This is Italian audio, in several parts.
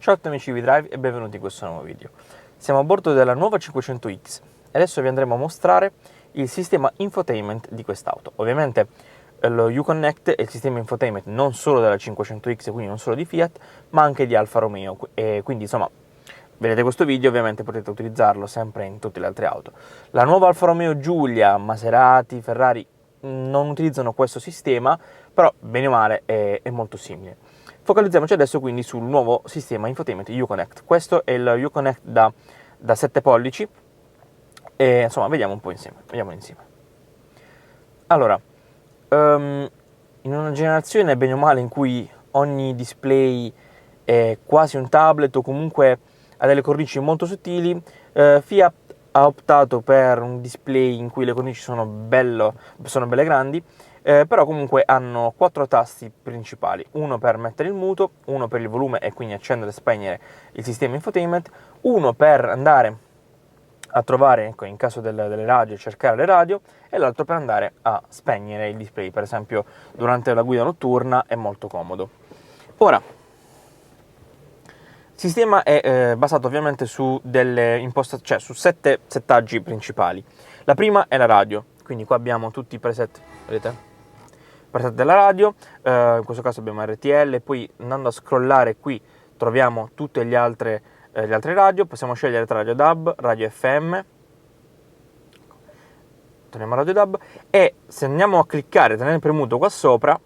Ciao a tutti amici di VDrive e benvenuti in questo nuovo video. Siamo a bordo della nuova 500X e adesso vi andremo a mostrare il sistema infotainment di quest'auto. Ovviamente lo Uconnect è il sistema infotainment non solo della 500X, quindi non solo di Fiat, ma anche di Alfa Romeo, e quindi insomma vedete questo video, ovviamente potete utilizzarlo sempre in tutte le altre auto. La nuova Alfa Romeo Giulia, Maserati, Ferrari non utilizzano questo sistema, però bene o male è molto simile. Focalizziamoci adesso quindi sul nuovo sistema infotainment Uconnect. Questo è il Uconnect da 7 pollici e insomma vediamo un po' insieme. Allora, in una generazione bene o male in cui ogni display è quasi un tablet o comunque ha delle cornici molto sottili, Fiat ha optato per un display in cui le cornici sono belle grandi, però comunque hanno 4 tasti principali: uno per mettere il muto, uno per il volume e quindi accendere e spegnere il sistema infotainment, uno per andare a trovare, ecco, in caso delle radio, cercare le radio, e l'altro per andare a spegnere il display, per esempio durante la guida notturna è molto comodo. Ora, il sistema è basato ovviamente su su 7 settaggi principali. La prima è la radio, quindi qua abbiamo tutti i preset, vedete? Preset della radio, in questo caso abbiamo RTL, poi andando a scrollare qui troviamo tutte le altre radio, possiamo scegliere tra radio DAB, radio FM, torniamo a radio DAB, e se andiamo a cliccare, tenere premuto qua sopra,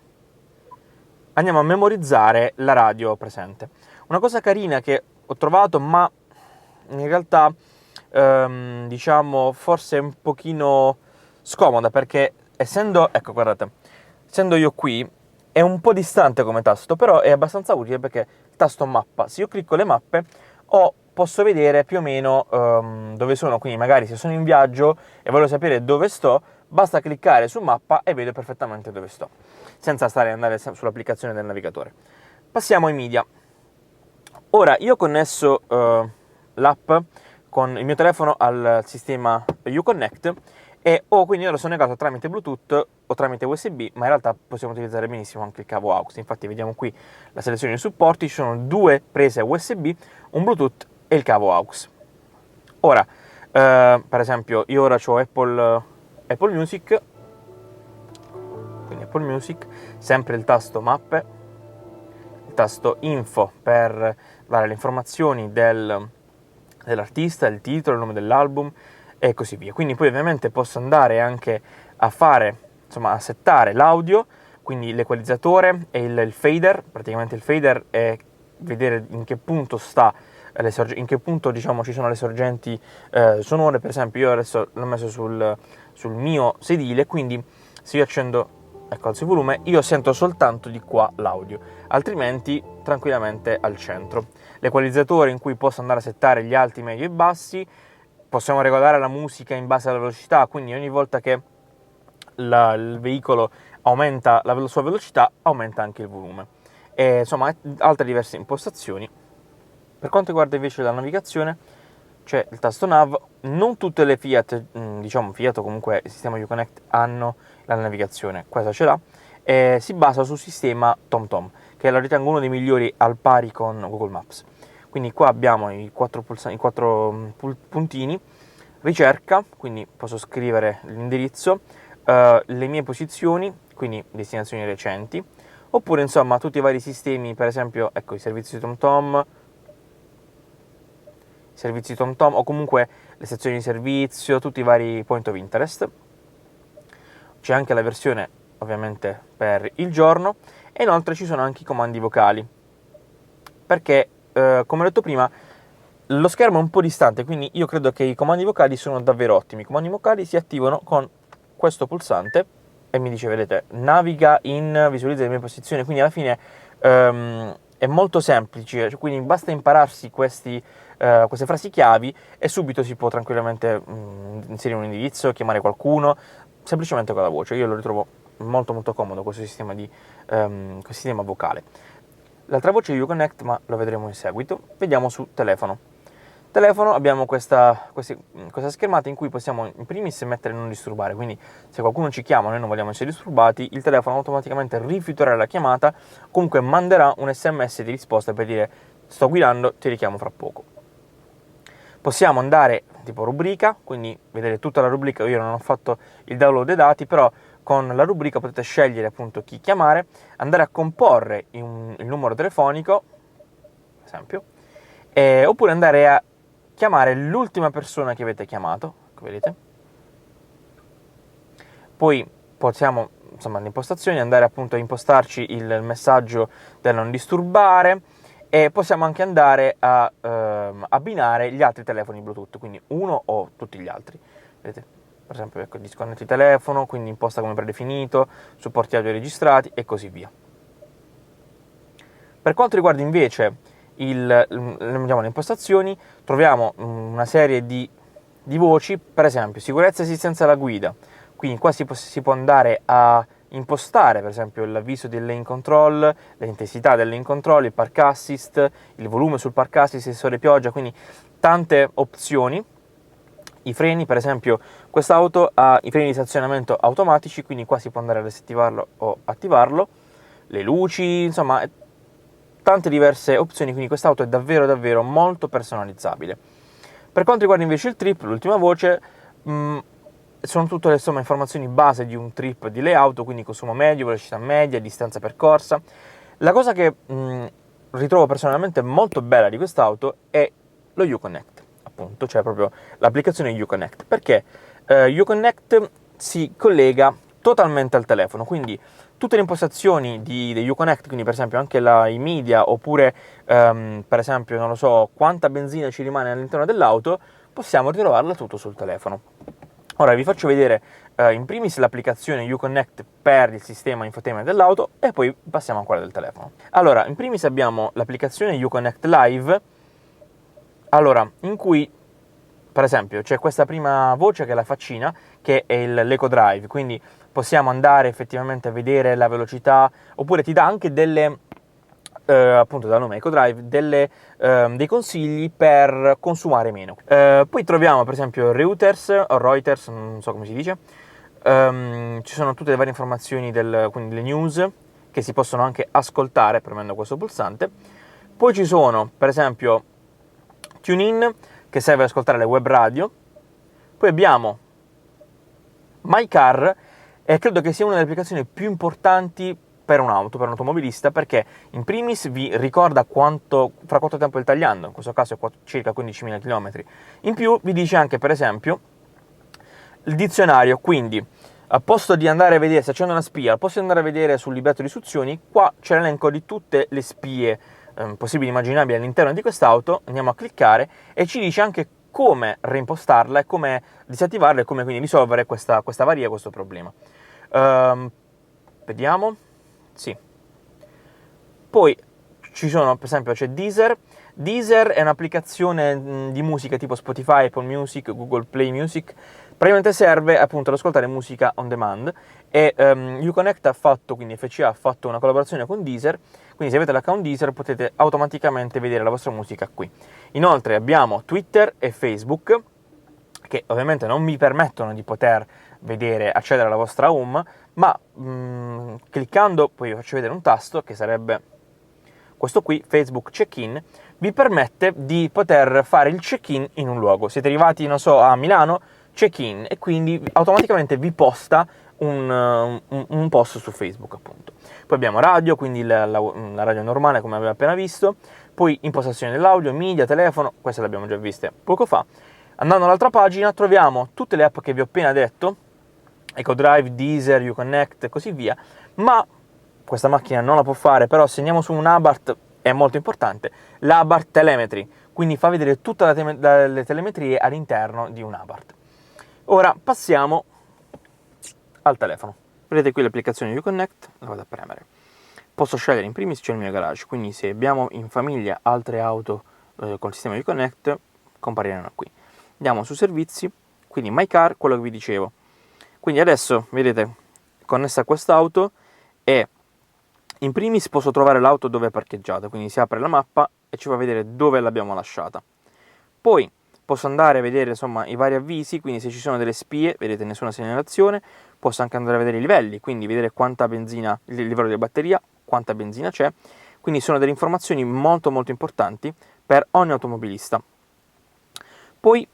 andiamo a memorizzare la radio presente. Una cosa carina che ho trovato, ma in realtà diciamo forse un pochino scomoda, perché essendo io qui è un po' distante come tasto, però è abbastanza utile perché il tasto mappa, se io clicco le mappe posso vedere più o meno dove sono, quindi magari se sono in viaggio e voglio sapere dove sto, basta cliccare su mappa e vedo perfettamente dove sto, senza andare sull'applicazione del navigatore. Passiamo ai media. Ora, io ho connesso l'app con il mio telefono al sistema Uconnect e quindi ora sono legato tramite Bluetooth o tramite USB, ma in realtà possiamo utilizzare benissimo anche il cavo AUX. Infatti vediamo qui la selezione dei supporti, ci sono 2 prese USB, un Bluetooth e il cavo AUX. Ora, per esempio, io ora ho Apple Music, quindi Apple Music, sempre il tasto mappe, il tasto info per dare le informazioni dell'artista, il titolo, il nome dell'album e così via. Quindi poi ovviamente posso andare anche a settare l'audio, quindi l'equalizzatore e il fader. Praticamente il fader è vedere in che punto diciamo ci sono le sorgenti sonore. Per esempio io adesso l'ho messo sul mio sedile, quindi se io accendo, alzo il volume, io sento soltanto di qua l'audio, altrimenti tranquillamente al centro. L'equalizzatore in cui posso andare a settare gli alti, medi e bassi, possiamo regolare la musica in base alla velocità, quindi ogni volta che il veicolo aumenta la sua velocità, aumenta anche il volume. E insomma, altre diverse impostazioni. Per quanto riguarda invece la navigazione, c'è il tasto nav. Non tutte le Fiat, Fiat o comunque il sistema Uconnect hanno la navigazione, questa ce l'ha, e si basa sul sistema TomTom, che lo ritengo uno dei migliori al pari con Google Maps. Quindi qua abbiamo i 4 puntini, ricerca, quindi posso scrivere l'indirizzo, le mie posizioni, quindi destinazioni recenti, oppure insomma tutti i vari sistemi, per esempio ecco i servizi TomTom o comunque le stazioni di servizio, tutti i vari point of interest. C'è anche la versione ovviamente per il giorno e inoltre ci sono anche i comandi vocali, perché come ho detto prima lo schermo è un po' distante, quindi io credo che i comandi vocali sono davvero ottimi. I comandi vocali si attivano con questo pulsante e mi dice, vedete, naviga visualizza le mie posizioni, quindi alla fine è molto semplice, quindi basta impararsi queste frasi chiavi e subito si può tranquillamente inserire un indirizzo, chiamare qualcuno, semplicemente con la voce. Io lo ritrovo molto molto comodo questo sistema vocale. L'altra voce è Uconnect, ma lo vedremo in seguito. Vediamo su telefono. Abbiamo questa schermata in cui possiamo in primis mettere non disturbare, quindi se qualcuno ci chiama e noi non vogliamo essere disturbati, il telefono automaticamente rifiuterà la chiamata, comunque manderà un SMS di risposta per dire sto guidando, ti richiamo fra poco. Possiamo andare tipo rubrica, quindi vedere tutta la rubrica. Io non ho fatto il download dei dati, però con la rubrica potete scegliere appunto chi chiamare, andare a comporre il numero telefonico, per esempio, oppure andare a chiamare l'ultima persona che avete chiamato, ecco, vedete. Poi possiamo, insomma, alle impostazioni, andare appunto a impostarci il messaggio del non disturbare, e possiamo anche andare a abbinare gli altri telefoni Bluetooth, quindi uno o tutti gli altri. Vedete? Per esempio, ecco, disconnetti telefono, quindi imposta come predefinito, supporti audio registrati e così via. Per quanto riguarda invece le impostazioni, troviamo una serie di voci, per esempio sicurezza e assistenza alla guida. Quindi qua si può andare a impostare per esempio l'avviso del lane control, l'intensità del lane control, il park assist, il volume sul park assist, il sole pioggia, quindi tante opzioni. I freni, per esempio, quest'auto ha i freni di stazionamento automatici, quindi qua si può andare a disattivarlo o attivarlo. Le luci, insomma, tante diverse opzioni, quindi quest'auto è davvero davvero molto personalizzabile. Per quanto riguarda invece il trip, l'ultima voce, sono tutte le informazioni base di un trip di layout, quindi consumo medio, velocità media, distanza percorsa. La cosa che ritrovo personalmente molto bella di quest'auto è lo Uconnect, appunto, cioè proprio l'applicazione Uconnect, perché Uconnect si collega totalmente al telefono, quindi tutte le impostazioni di Uconnect, quindi per esempio anche i media, oppure per esempio, non lo so, quanta benzina ci rimane all'interno dell'auto, possiamo ritrovarla tutto sul telefono. Ora vi faccio vedere in primis l'applicazione Uconnect per il sistema infotainment dell'auto e poi passiamo a quella del telefono. Allora, in primis abbiamo l'applicazione Uconnect Live, allora, in cui per esempio c'è questa prima voce che è la faccina, che è l'Eco Drive, quindi possiamo andare effettivamente a vedere la velocità, oppure ti dà anche delle, appunto dal nome Eco Drive, dei consigli per consumare meno. Poi troviamo per esempio Reuters, o Reuters, non so come si dice, ci sono tutte le varie informazioni, quindi le news, che si possono anche ascoltare premendo questo pulsante. Poi ci sono per esempio TuneIn, che serve ad ascoltare le web radio. Poi abbiamo My Car, e credo che sia una delle applicazioni più importanti per un'auto, per un automobilista, perché in primis vi ricorda fra quanto tempo è tagliando, in questo caso è circa 15.000 km. In più vi dice anche, per esempio, il dizionario, quindi al posto di andare a vedere, se accendo una spia, al posto di andare a vedere sul libretto di istruzioni, qua c'è l'elenco di tutte le spie possibili e immaginabili all'interno di quest'auto. Andiamo a cliccare e ci dice anche come reimpostarla e come disattivarla e come quindi risolvere questa avaria, questo problema. Vediamo. Sì. Poi ci sono, per esempio, c'è Deezer. Deezer è un'applicazione di musica tipo Spotify, Apple Music, Google Play Music. Praticamente serve appunto ad ascoltare musica on demand, e Uconnect ha fatto, quindi FCA ha fatto una collaborazione con Deezer, quindi se avete l'account Deezer potete automaticamente vedere la vostra musica qui. Inoltre abbiamo Twitter e Facebook, che ovviamente non vi permettono di poter accedere alla vostra home, ma cliccando, poi vi faccio vedere un tasto che sarebbe questo qui, Facebook Check-in, vi permette di poter fare il check-in in un luogo. Siete arrivati, non so, a Milano, check-in, e quindi automaticamente vi posta un post su Facebook, appunto. Poi abbiamo radio, quindi la radio normale come aveva appena visto, poi impostazione dell'audio, media, telefono, queste le abbiamo già viste poco fa. Andando all'altra pagina troviamo tutte le app che vi ho appena detto, EcoDrive, Deezer, Uconnect e così via, ma questa macchina non la può fare, però se andiamo su un Abarth è molto importante, l'Abarth Telemetry, quindi fa vedere tutte le telemetrie all'interno di un Abarth. Ora passiamo al telefono. Vedete qui l'applicazione Uconnect, la vado a premere. Posso scegliere, in primis c'è il mio garage, quindi se abbiamo in famiglia altre auto col sistema Uconnect compariranno qui. Andiamo su servizi, quindi My Car, quello che vi dicevo. Quindi adesso, vedete, connessa a quest'auto, e in primis posso trovare l'auto dove è parcheggiata, quindi si apre la mappa e ci fa vedere dove l'abbiamo lasciata. Poi posso andare a vedere insomma i vari avvisi, quindi se ci sono delle spie, vedete nessuna segnalazione. Posso anche andare a vedere i livelli, quindi vedere quanta benzina, il livello della batteria, quanta benzina c'è, quindi sono delle informazioni molto molto importanti per ogni automobilista. Poi,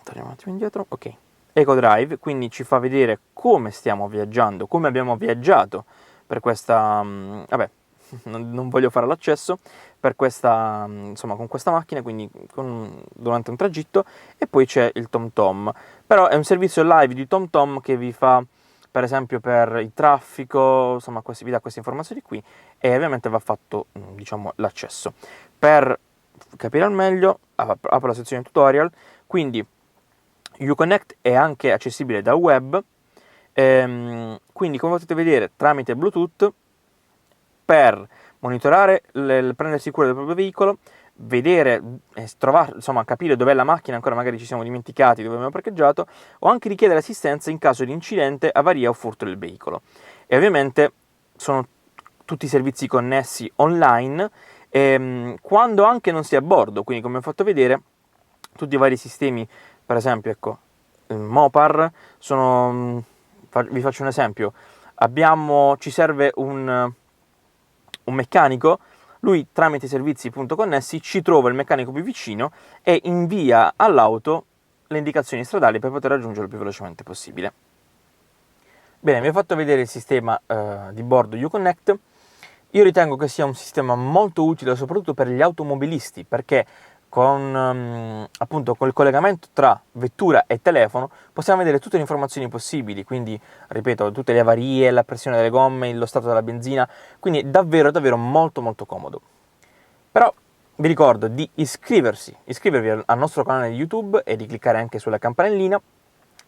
torniamo un attimo indietro, ok, EcoDrive, quindi ci fa vedere come stiamo viaggiando, come abbiamo viaggiato per questa, vabbè, non voglio fare l'accesso, per questa, insomma, con questa macchina, quindi durante un tragitto, e poi c'è il TomTom. Però è un servizio live di TomTom che vi fa, per esempio, per il traffico, insomma, vi dà queste informazioni qui, e ovviamente va fatto, diciamo, l'accesso. Per capire al meglio, apro la sezione tutorial, quindi Uconnect è anche accessibile da web, quindi come potete vedere tramite Bluetooth, per monitorare, prendersi cura del proprio veicolo, vedere, trovare, insomma, capire dov'è la macchina, ancora magari ci siamo dimenticati dove abbiamo parcheggiato, o anche richiedere assistenza in caso di incidente, avaria o furto del veicolo. E ovviamente sono tutti i servizi connessi online, quando anche non si è a bordo, quindi come ho fatto vedere, tutti i vari sistemi, per esempio, ecco, Mopar, vi faccio un esempio, ci serve un meccanico, lui tramite i servizi appunto connessi ci trova il meccanico più vicino e invia all'auto le indicazioni stradali per poter raggiungerlo il più velocemente possibile. Bene, vi ho fatto vedere il sistema di bordo Uconnect. Io ritengo che sia un sistema molto utile soprattutto per gli automobilisti, perché appunto col collegamento tra vettura e telefono possiamo vedere tutte le informazioni possibili, quindi ripeto, tutte le avarie, la pressione delle gomme, lo stato della benzina, quindi è davvero davvero molto molto comodo. Però vi ricordo di iscrivervi al nostro canale YouTube e di cliccare anche sulla campanellina,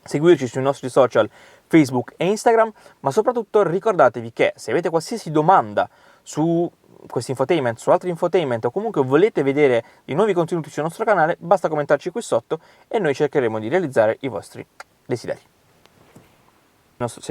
seguirci sui nostri social Facebook e Instagram, ma soprattutto ricordatevi che se avete qualsiasi domanda su questo infotainment, su altri infotainment, o comunque volete vedere i nuovi contenuti sul nostro canale, basta commentarci qui sotto e noi cercheremo di realizzare i vostri desideri. Il nostro